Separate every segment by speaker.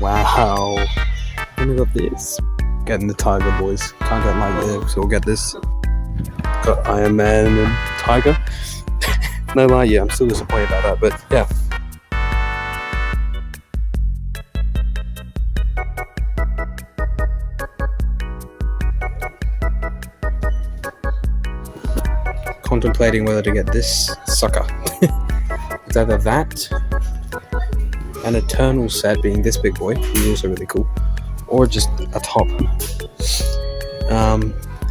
Speaker 1: Wow. Then we got this. Getting the Tiger, boys. Can't get like this, so we'll get this. Got Iron Man and Tiger. No lie, yeah, I'm still disappointed about that, but yeah. Contemplating whether to get this sucker. It's either that, an Eternal set being this big boy, he's also really cool, or just a top.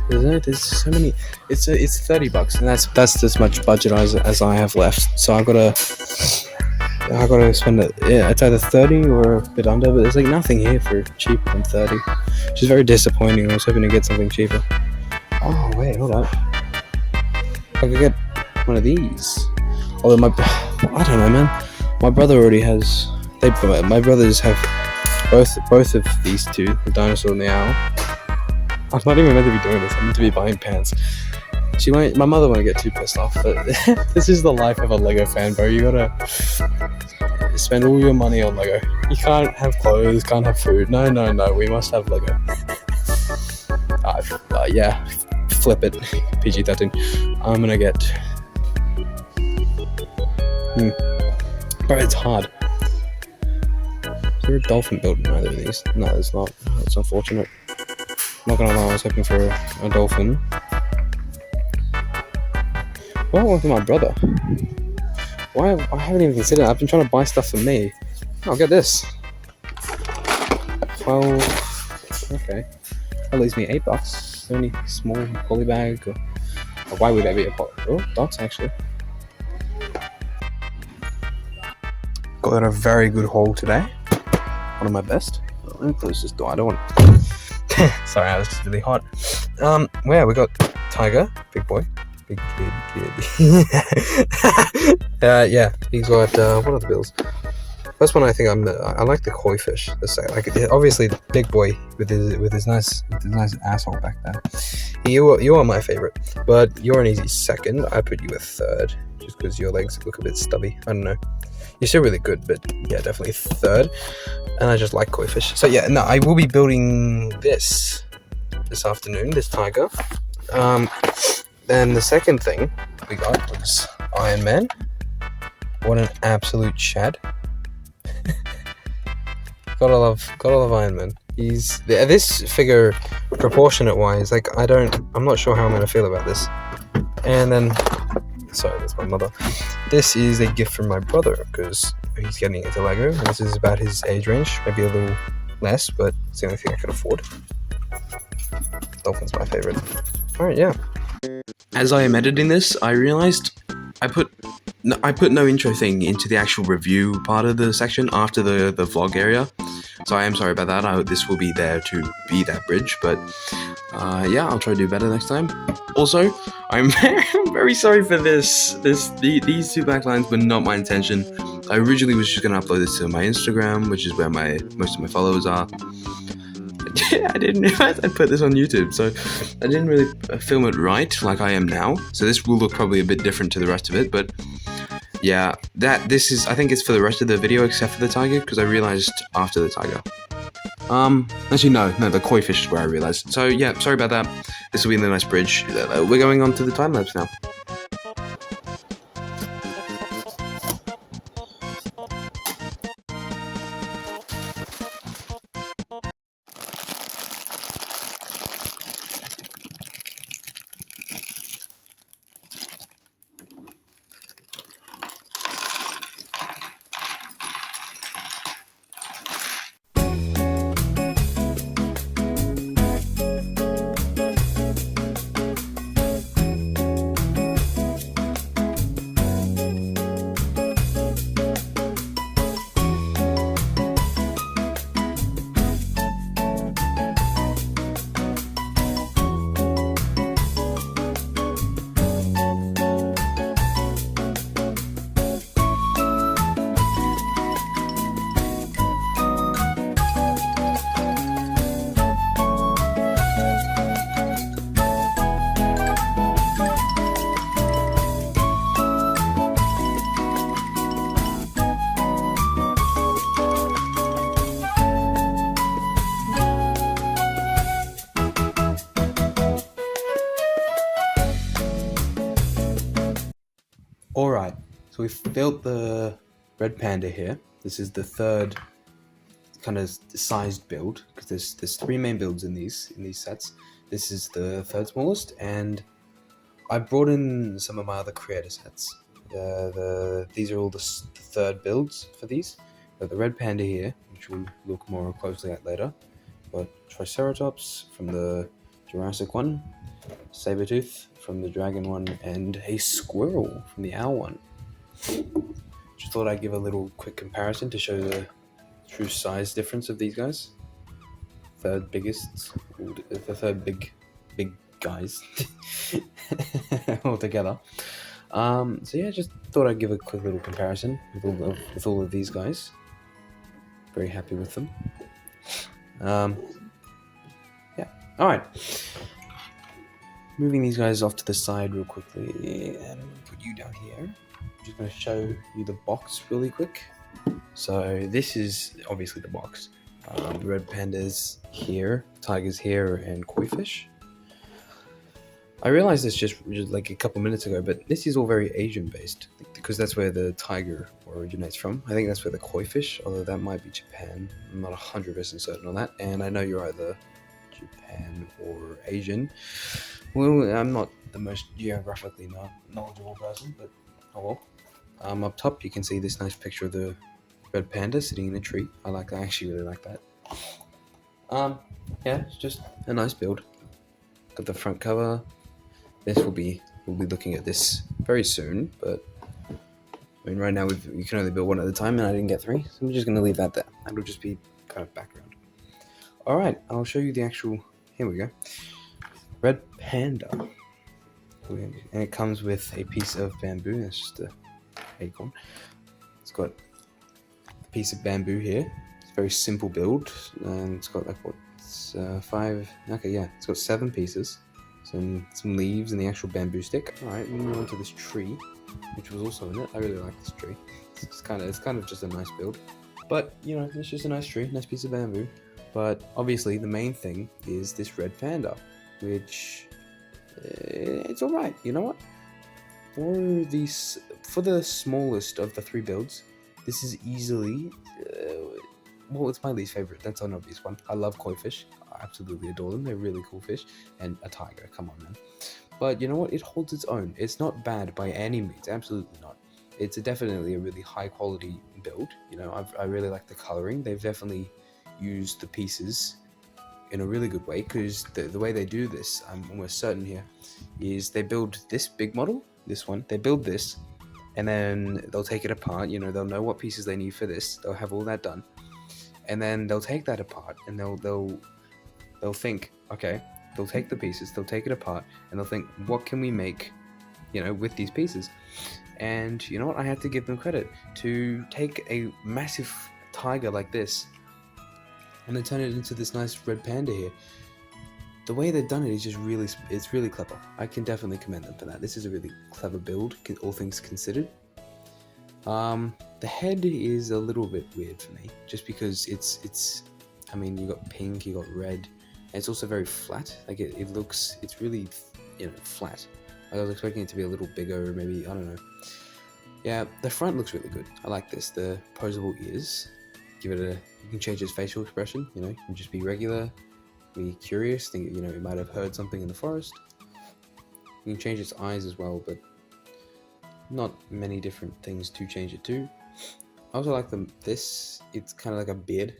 Speaker 1: There's so many. It's $30, and that's as much budget as I have left. So I gotta spend it. Yeah, it's either 30 or a bit under, but there's like nothing here for cheaper than 30, which is very disappointing. I was hoping to get something cheaper. Oh wait, hold up. I could get one of these. Although I don't know, man. My brother already has. My brothers have both of these two, the dinosaur and the owl. I'm not even meant to be doing this. I'm meant to be buying pants. My mother won't get too pissed off, but this is the life of a Lego fan, bro. You gotta spend all your money on Lego. You can't have clothes, can't have food. No. We must have Lego. Yeah. Flip it. PG-13. I'm gonna get. Bro, it's hard. Is there a dolphin built in either of these? No, there's not. It's unfortunate. I'm not gonna lie, I was hoping for a dolphin. What happened to my brother? Why? I haven't even considered it. I've been trying to buy stuff for me. I'll get this. 12. Okay. That leaves me $8. Only small poly bag. Or why would that be a poly? Oh, dots actually. Got a very good haul today. One of my best. Let me close this door. I don't want. Sorry, I was just really hot. Yeah, we got Tiger, big boy, big kid. Yeah, he's got what are the bills? First one, I think I like the koifish. Like obviously the big boy with his nice asshole back there. You are my favorite, but you're an easy second. I put you a third just because your legs look a bit stubby. I don't know. You're still really good, but yeah, definitely third. And I just like koifish. So yeah, no, I will be building this afternoon, this tiger. Then the second thing we got was Iron Man. What an absolute shad. Gotta love Iron Man. He's this figure, proportionate wise, like I'm not sure how I'm gonna feel about this. And then, sorry, that's my mother. This is a gift from my brother because he's getting into Lego, and this is about his age range, maybe a little less, but it's the only thing I can afford. Dolphin's my favorite. Alright, yeah. As I am editing this, I realized I put no intro thing into the actual review part of the section after the vlog area. So I am sorry about that. I hope this will be there to be that bridge, but yeah, I'll try to do better next time. Also, I'm very sorry for this. These two backlines were not my intention. I originally was just gonna upload this to my Instagram, which is where most of my followers are. I didn't realize I put this on YouTube, so I didn't really film it right like I am now. So this will look probably a bit different to the rest of it, but yeah, this is, I think it's for the rest of the video except for the tiger, because I realized after the tiger. Actually no, the koifish is where I realized. So yeah, sorry about that. This will be the nice bridge. We're going on to the time lapse now. So we've built the red panda here. This is the third kind of sized build, because there's three main builds in these sets. This is the third smallest, and I brought in some of my other creator sets. These are all the third builds for these. Got the red panda here, which we'll look more closely at later. Got Triceratops from the Jurassic one, Sabertooth from the Dragon one, and a squirrel from the Owl one. Just thought I'd give a little quick comparison to show the true size difference of these guys. Third biggest, the third big guys altogether. So yeah, just thought I'd give a quick little comparison with all of these guys. Very happy with them. Yeah. All right. Moving these guys off to the side real quickly, and put you down here. I'm just going to show you the box really quick. So this is obviously the box. The red pandas here, tigers here, and koifish. I realized this just like a couple minutes ago, but this is all very Asian based, because that's where the tiger originates from. I think that's where the koifish, although that might be Japan. I'm not 100% certain on that, and I know you're either Japan or Asian. Well, I'm not the most geographically knowledgeable person, but oh well. Up top you can see this nice picture of the red panda sitting in a tree. I actually really like that. Yeah, it's just a nice build. Got the front cover. We'll be looking at this very soon, but I mean right now we can only build one at a time, and I didn't get three, so I'm just gonna leave that there. That'll just be kind of background. All right, I'll show you the actual. Here we go. Red panda, and it comes with a piece of bamboo. That's just a acorn. It's got a piece of bamboo here. It's a very simple build, and it's got like five. Okay, yeah, it's got 7 pieces. Some leaves and the actual bamboo stick. All right, moving on to this tree, which was also in it. I really like this tree. It's kind of just a nice build, but you know, it's just a nice tree, nice piece of bamboo. But obviously, the main thing is this red panda, which it's all right. You know what? For the smallest of the 3 builds, this is easily. Well, it's my least favorite. That's an obvious one. I love koifish. I absolutely adore them. They're really cool fish. And a tiger. Come on, man. But you know what? It holds its own. It's not bad by any means. Absolutely not. It's definitely a really high quality build. You know, I really like the coloring. They've definitely used the pieces in a really good way, because the way they do this, I'm almost certain here, is they build this big model, this one. They build this, and then they'll take it apart. You know, they'll know what pieces they need for this. They'll have all that done. And then they'll take that apart, and they'll think, okay, they'll take the pieces, they'll take it apart, and they'll think, what can we make, you know, with these pieces? And you know what? I have to give them credit to take a massive tiger like this, and then turn it into this nice red panda here. The way they've done it is just it's really clever. I can definitely commend them for that. This is a really clever build, all things considered. The head is a little bit weird for me, just because it's I mean, you got pink, you got red, and it's also very flat. Like it's really, you know, flat. Like I was expecting it to be a little bigger, maybe, I don't know. Yeah, the front looks really good. I like this. The posable ears. You can change its facial expression, you know, you can just be regular, be curious, think, you know, it might have heard something in the forest. You can change its eyes as well, but not many different things to change it to. I also like this, it's kind of like a beard.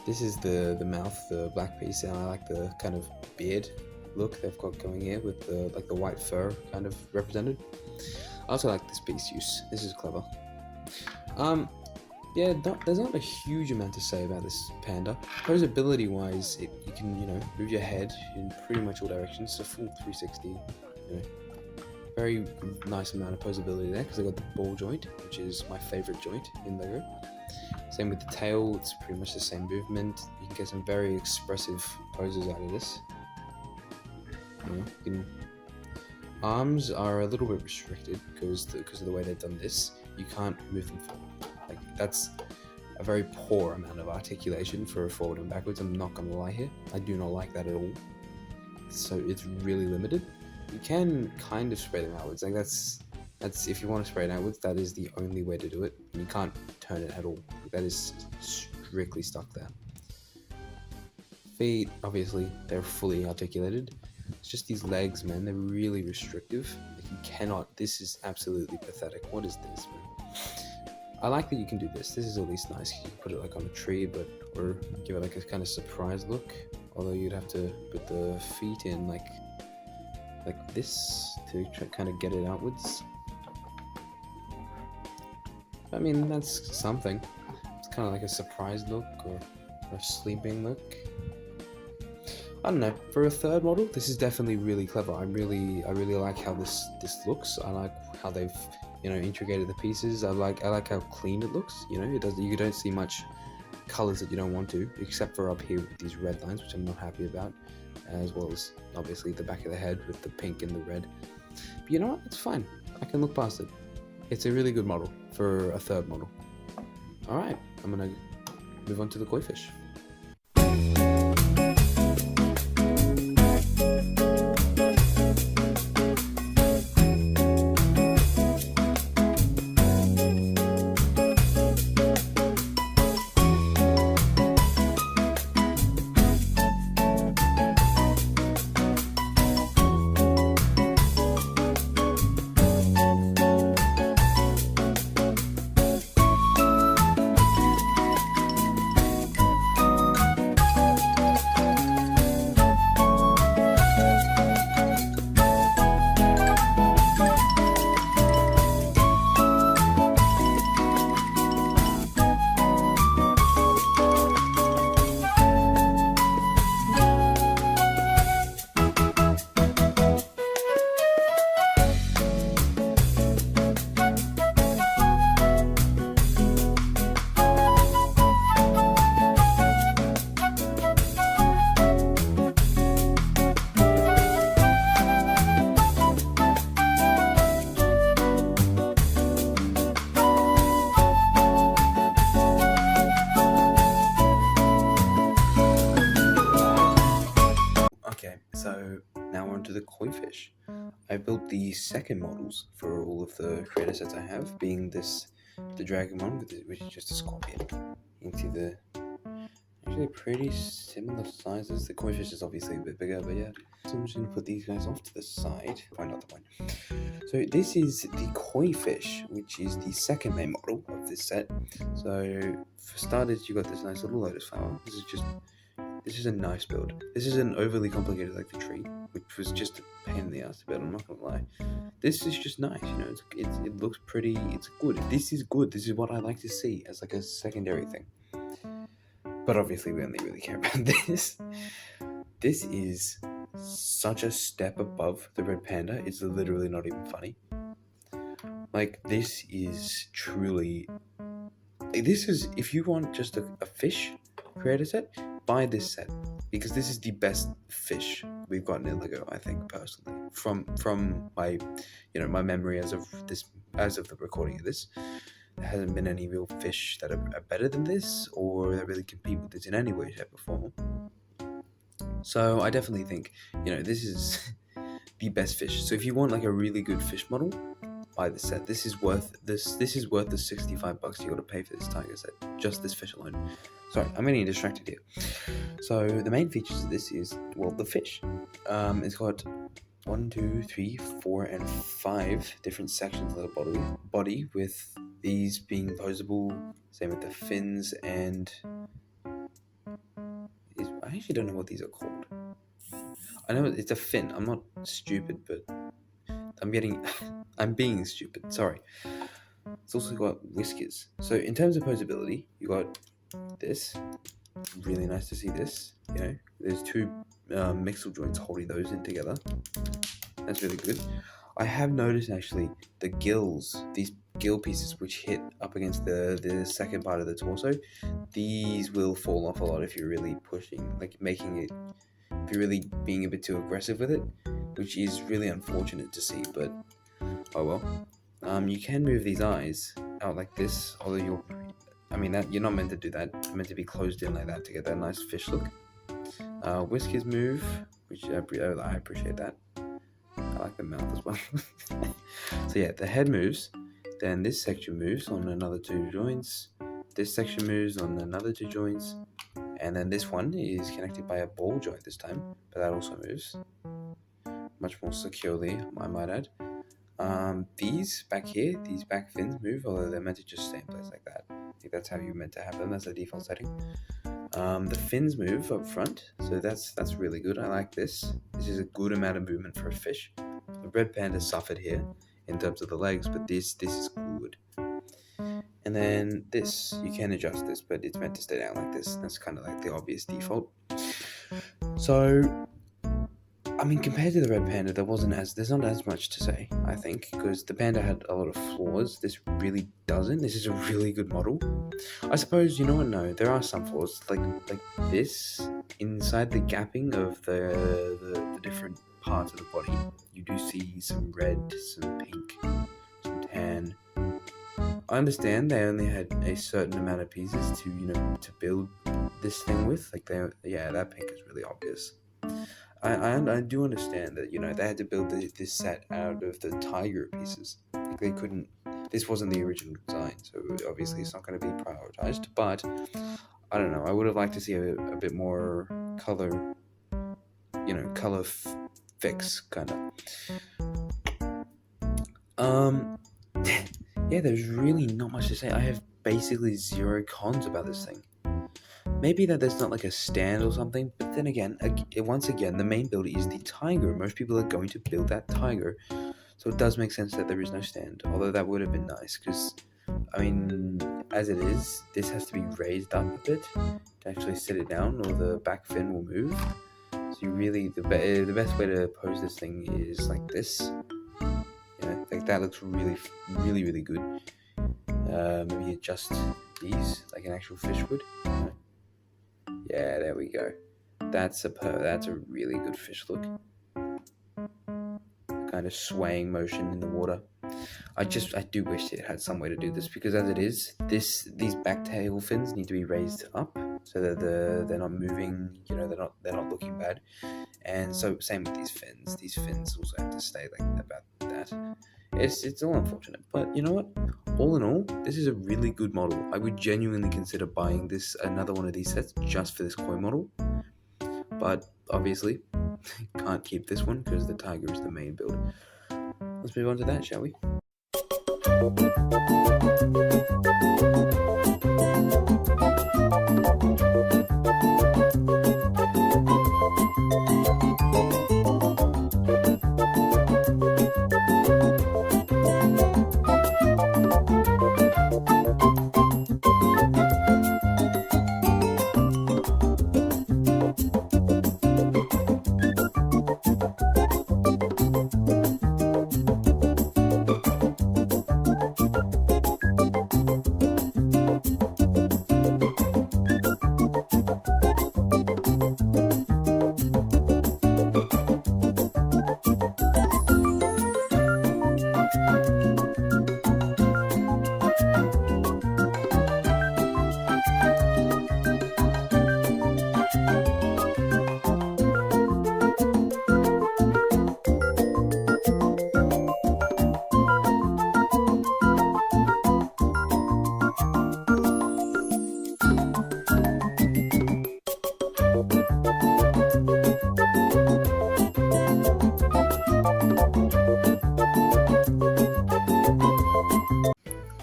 Speaker 1: This is the mouth, the black piece, and I like the kind of beard look they've got going here with the white fur kind of represented. I also like this piece use. This is clever. Yeah, there's not a huge amount to say about this panda. Posability wise, you can, you know, move your head in pretty much all directions. It's a full 360. You know, very nice amount of posability there, because I got the ball joint, which is my favorite joint in LEGO. Same with the tail, it's pretty much the same movement. You can get some very expressive poses out of this. You know, arms are a little bit restricted because of the way they've done this. You can't move them forward. Like, that's a very poor amount of articulation for a forward and backwards. I'm not gonna lie here. I do not like that at all. So it's really limited. You can kind of spread them outwards. Like, that's That's if you want to spray it outwards, that is the only way to do it. You can't turn it at all. That is strictly stuck there. Feet, obviously, they're fully articulated. It's just these legs, man, they're really restrictive. Like, you cannot, this is absolutely pathetic. What is this, man? I like that you can do this. This is at least nice. You can put it like on a tree, or give it like a kind of surprise look. Although you'd have to put the feet in like this to kind of get it outwards. I mean, that's something. It's kind of like a surprise look or a sleeping look. I don't know. For a third model, this is definitely really clever. I really like how this looks. I like how they've integrated the pieces. I like how clean it looks. You don't see much colors that you don't want to, except for up here with these red lines, which I'm not happy about, as well as obviously the back of the head with the pink and the red. But you know what? It's fine. I can look past it. It's a really good model for a third model. All right, I'm gonna move on to the koifish. So now we're onto the koifish. I built the second models for all of the creator sets I have, being the dragon one, which is just a scorpion. You can see the actually pretty similar sizes. The koifish is obviously a bit bigger, but yeah. So I'm just going to put these guys off to the side. Point out the point. So this is the koifish, which is the second main model of this set. So for starters, you got this nice little lotus flower. This is a nice build. This isn't overly complicated like the tree, which was just a pain in the ass to build, I'm not gonna lie. This is just nice, it looks pretty, it's good. This is good, this is what I like to see as like a secondary thing. But obviously we only really care about this. This is such a step above the red panda, it's literally not even funny. Like, this is truly... This is, if you want just a fish creator set, buy this set, because this is the best fish we've gotten in LEGO, I think, personally, from my my memory as of the recording of this. There hasn't been any real fish that are better than this, or that really compete with this in any way, shape, or form. So I definitely think this is the best fish. So if you want like a really good fish model, buy this set. This is worth the $65 you got to pay for this tiger set, just this fish alone. Sorry, I'm getting distracted here. So the main features of this is, well, the fish. It's got 1, 2, 3, 4, and 5 different sections of the body, with these being posable. Same with the fins, and I actually don't know what these are called. I know it's a fin. I'm not stupid, but I'm being stupid. Sorry. It's also got whiskers. So in terms of posability, you got this. Really nice to see this. There's 2 mixel joints holding those in together. That's really good. I have noticed actually the gills, these gill pieces which hit up against the second part of the torso, these will fall off a lot if you're really pushing, like if you're really being a bit too aggressive with it, which is really unfortunate to see, but oh well. You can move these eyes out like this, although you're not meant to do that. It's meant to be closed in like that to get that nice fish look. Whiskers move, which I appreciate that. I like
Speaker 2: the mouth as well. So yeah, the head moves, then this section moves on another 2 joints, this section moves on another 2 joints, and then this one is connected by a ball joint this time, but that also moves much more securely, I might add. These back here, these back fins move, although they're meant to just stay in place like that. I think that's how you're meant to have them. That's the default setting. The fins move up front, so that's really good. I like this. This is a good amount of movement for a fish. The red panda suffered here in terms of the legs, but this is good. And then this, you can adjust this, but it's meant to stay down like this. That's kind of like the obvious default. So, I mean, compared to the red panda, there's not as much to say, I think, because the panda had a lot of flaws. This really doesn't. This is a really good model. I suppose, you know what, no, there are some flaws, like this, inside the gapping of the different parts of the body, you do see some red, some pink, some tan. I understand they only had a certain amount of pieces to build this thing with, like that pink is really obvious. I do understand that they had to build this set out of the tiger pieces. Like they couldn't. This wasn't the original design, so obviously it's not going to be prioritized. But I don't know. I would have liked to see a bit more color. Color fix kind of. Yeah, there's really not much to say. I have basically 0 cons about this thing. Maybe that there's not like a stand or something, but then again, once again, the main build is the tiger. Most people are going to build that tiger, so it does make sense that there is no stand, although that would have been nice, because, I mean, as it is, this has to be raised up a bit to actually sit it down, or the back fin will move. So you really, the best way to pose this thing is like this. Like that looks really, really, really good. Maybe adjust these like an actual fish would. Yeah, there we go. That's a really good fish look. Kind of swaying motion in the water. I do wish it had some way to do this, because as it is, these back tail fins need to be raised up so that they're not moving. They're not looking bad. And so same with these fins. These fins also have to stay like about that. It's all unfortunate, but you know what? All in all, this is a really good model. I would genuinely consider buying another one of these sets just for this koi model. But obviously, can't keep this one because the tiger is the main build. Let's move on to that, shall we?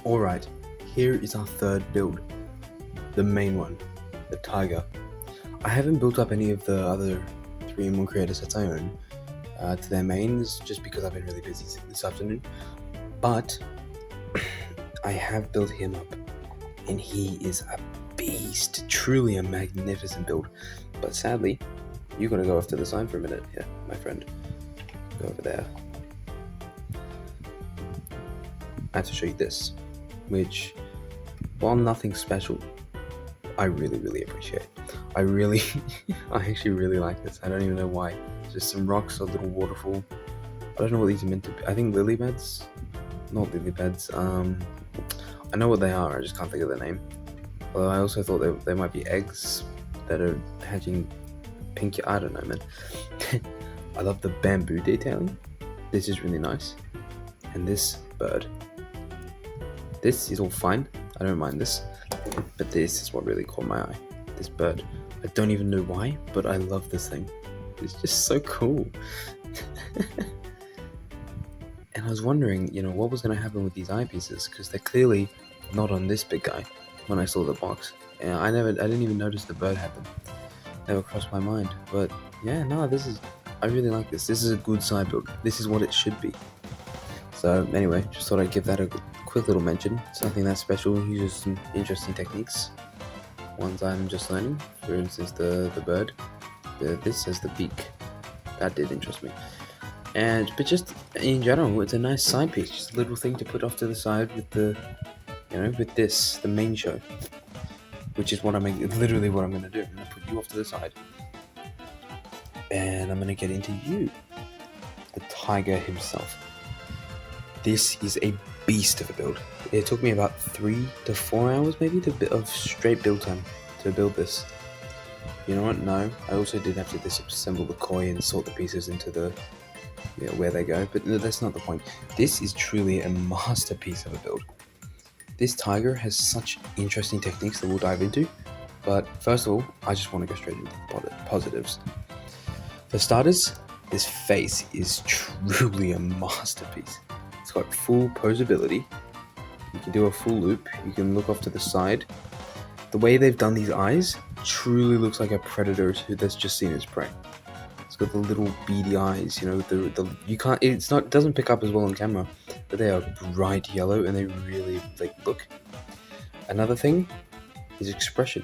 Speaker 2: Alright, here is our third build, the main one, the tiger. I haven't built up any of the other 3-in-1 creator sets I own to their mains, just because I've been really busy this afternoon, but I have built him up, and he is a beast, truly a magnificent build. But sadly, you gotta go off to the side for a minute here, my friend. Go over there. I have to show you this, which, while nothing special, I really, really appreciate. I actually really like this. I don't even know why. It's just some rocks, a little waterfall. I don't know what these are meant to be. I think lily beds? Not lily beds. I know what they are, I just can't think of the name. Although I also thought they might be eggs that are hatching pink. I don't know, man. I love the bamboo detailing. This is really nice. And this bird. This is all fine. I don't mind this. But this is what really caught my eye. This bird. I don't even know why, but I love this thing. It's just so cool. And I was wondering, what was going to happen with these eyepieces, because they're clearly not on this big guy when I saw the box. And I didn't even notice the bird had them. Never crossed my mind. But yeah, no, I really like this. This is a good side build. This is what it should be. So anyway, just thought I'd give that a quick little mention. It's nothing that special. Uses some interesting techniques. Ones I'm just learning. For instance, the bird. This has the beak. That did interest me. But just in general, it's a nice side piece. Just a little thing to put off to the side with the main show. Which is literally what I'm going to do. I'm going to put you off to the side. And I'm going to get into you. The tiger himself. This is a beast of a build. It took me about 3 to 4 hours maybe of straight build time to build this. You know what? No. I also did have to disassemble the koi and sort the pieces into where they go. But that's not the point. This is truly a masterpiece of a build. This tiger has such interesting techniques that we'll dive into, but first of all, I just want to go straight into the positives. For starters, this face is truly a masterpiece. It's got full posability. You can do a full loop. You can look off to the side. The way they've done these eyes truly looks like a predator that's just seen its prey. It's got the little beady eyes, it doesn't pick up as well on camera, but they are bright yellow and they really look. Another thing is expression.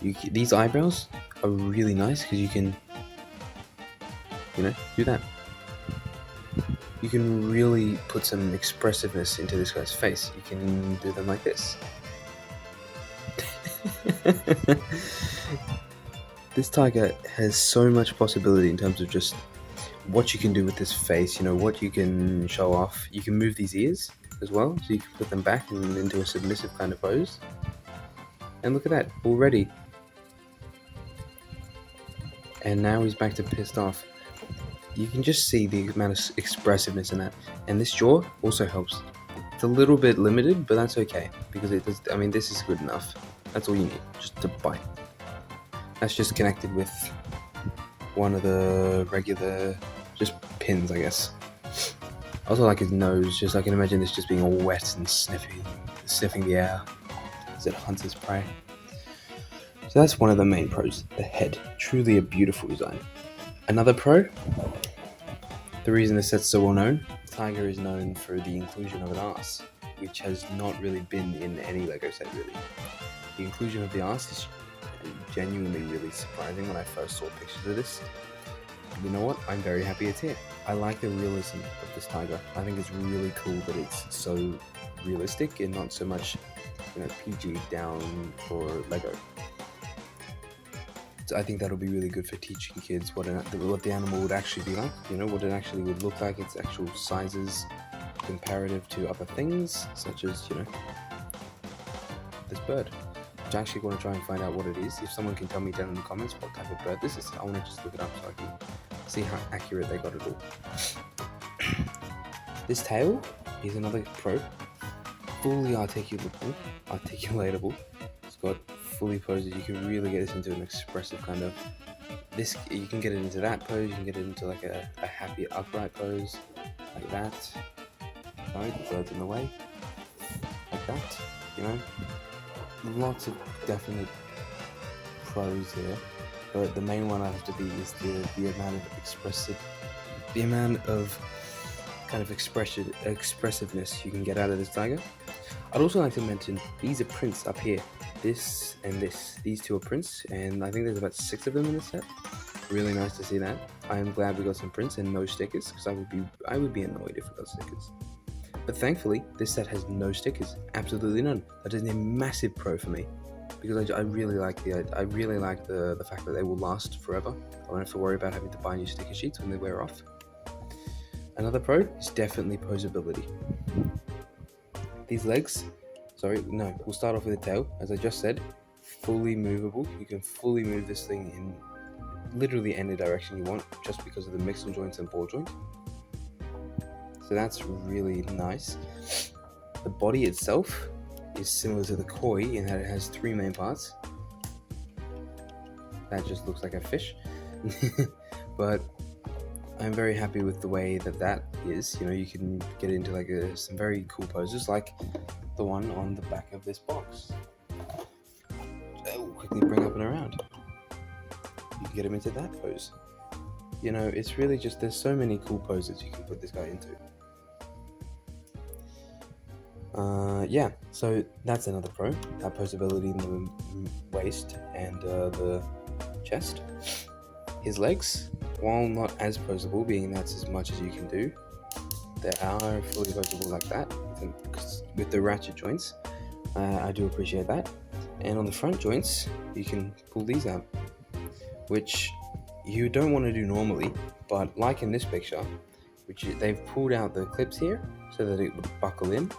Speaker 2: These eyebrows are really nice because you can, do that. You can really put some expressiveness into this guy's face. You can do them like this. This tiger has so much possibility in terms of just what you can do with this face, what you can show off. You can move these ears as well, so you can put them back and into a submissive kind of pose. And look at that, already. And now he's back to pissed off. You can just see the amount of expressiveness in that. And this jaw also helps. It's a little bit limited, but that's okay, because this is good enough. That's all you need, just to bite. That's just connected with one of the regular just pins, I guess. I also like his nose. I can imagine this just being all wet and sniffing the air as it hunts its prey. So that's one of the main pros, the head. Truly a beautiful design. Another pro, the reason this set's so well known, Tiger is known for the inclusion of an arse, which has not really been in any LEGO set really. The inclusion of the arse is genuinely really surprising when I first saw pictures of this. You know what? I'm very happy it's here. I like the realism of this tiger. I think it's really cool that it's so realistic and not so much, PG down for LEGO. So I think that'll be really good for teaching kids what the animal would actually be like. What it actually would look like, its actual sizes comparative to other things, such as this bird. I actually want to try and find out what it is. If someone can tell me down in the comments what type of bird this is, I want to just look it up so I can see how accurate they got it all. This tail is another pro. Fully articulatable. It's got fully poses. You can really get this into an expressive kind of. You can get it into that pose. You can get it into like a happy upright pose, like that. Sorry, the bird's in the way. Like that. Lots of definite pros here, but the main one I have to be is the amount of kind of expressiveness you can get out of this tiger. I'd also like to mention these are prints up here. This and this. These two are prints, and I think there's about 6 of them in this set. Really nice to see that. I am glad we got some prints and no stickers, because I would be annoyed if we got stickers. But thankfully, this set has no stickers, absolutely none. That is a massive pro for me, because I really like the fact that they will last forever. I won't have to worry about having to buy new sticker sheets when they wear off. Another pro is definitely posability. These legs, we'll start off with the tail. As I just said, fully movable. You can fully move this thing in literally any direction you want, just because of the mixed joints and ball joint. So that's really nice. The body itself is similar to the koi in that it has 3 main parts. That just looks like a fish. But I'm very happy with the way that is. You know, you can get into like some very cool poses, like the one on the back of this box. I'll quickly bring up and around. You can get him into that pose. You know, it's really just, there's so many cool poses you can put this guy into. Yeah, so that's another pro. That posability in the waist and the chest. His legs, while not as posable, being that's as much as you can do, they are fully posable like that, with the ratchet joints. I do appreciate that. And on the front joints, you can pull these out, which you don't want to do normally, but like in this picture, they've pulled out the clips here so that it would buckle in.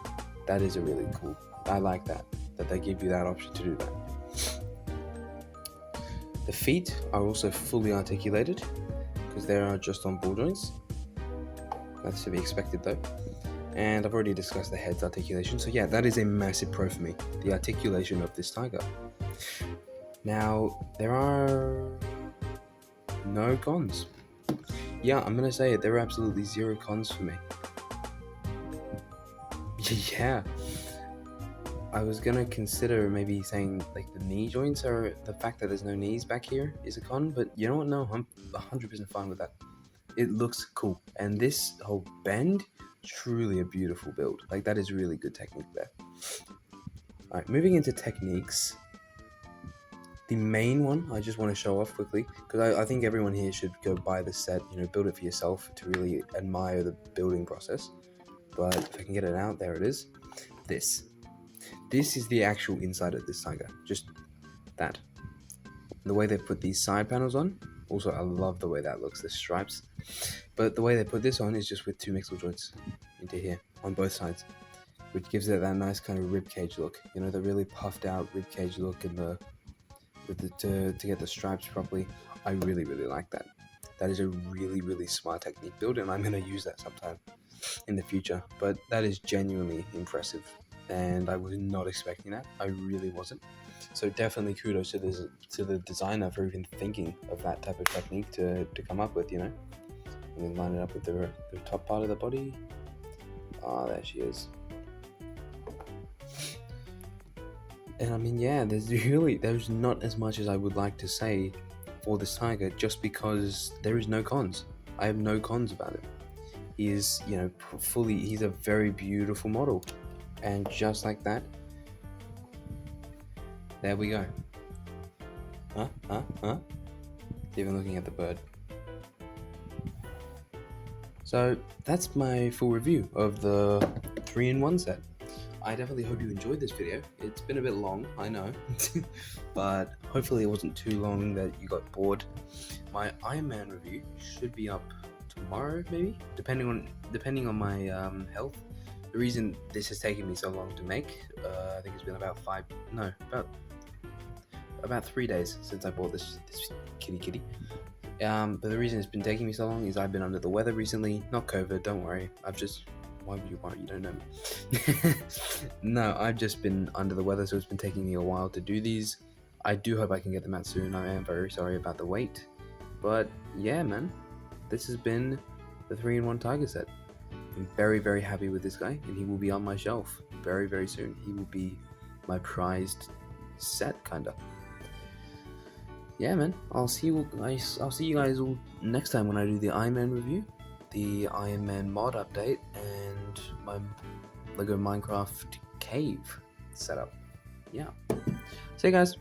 Speaker 2: That is a really cool. I like that they give you that option to do that. The feet are also fully articulated because they are just on ball joints. That's to be expected though. And I've already discussed the head's articulation, so yeah, that is a massive pro for me, the articulation of this tiger. Now, there are no cons. Yeah, I'm gonna say it, there are absolutely 0 cons for me. Yeah, I was gonna consider maybe saying like the knee joints, or the fact that there's no knees back here is a con, but you know what, no, I'm 100% fine with that. It looks cool, and this whole bend, truly a beautiful build. Like, that is really good technique there. Alright, moving into techniques. The main one I just want to show off quickly, because I think everyone here should go buy this set, you know, build it for yourself to really admire the building process. But if I can get it out, there it is. This is the actual inside of this tiger, just that. The way they put these side panels on, also I love the way that looks, the stripes. But the way they put this on is just with 2 mixel joints into here on both sides, which gives it that nice kind of rib cage look, you know, the really puffed out rib cage look, and to get the stripes properly. I really like that. That is a really smart technique build, and I'm going to use that sometime in the future. But that is genuinely impressive, and I was not expecting that. I really wasn't. So definitely kudos to the designer for even thinking of that type of technique to come up with, you know. And then line it up with the top part of the body. Ah, there she is. And I mean, yeah, there's not as much as I would like to say for this tiger, just because there is no cons. I have no cons about it. He is, you know, he's a very beautiful model. And just like that, there we go. Even looking at the bird. So that's my full review of the 3-in-1 set. I definitely hope you enjoyed this video. It's been a bit long, I know, but hopefully it wasn't too long that you got bored. My Iron Man review should be up tomorrow, maybe, depending on my health. The reason this has taken me so long to make, I think it's been about 3 days since I bought this kitty. But the reason it's been taking me so long is I've been under the weather recently. Not COVID, don't worry. Why would you worry? You don't know me. No, I've just been under the weather, so it's been taking me a while to do these. I do hope I can get them out soon. I am very sorry about the wait. But yeah, man, this has been the 3-in-1 tiger set. I'm very happy with this guy, and he will be on my shelf very soon. He will be my prized set, kinda. Yeah, man, I'll see you guys all next time when I do the Iron Man review, the Iron Man mod update, and my Lego Minecraft cave setup. Yeah. See you guys.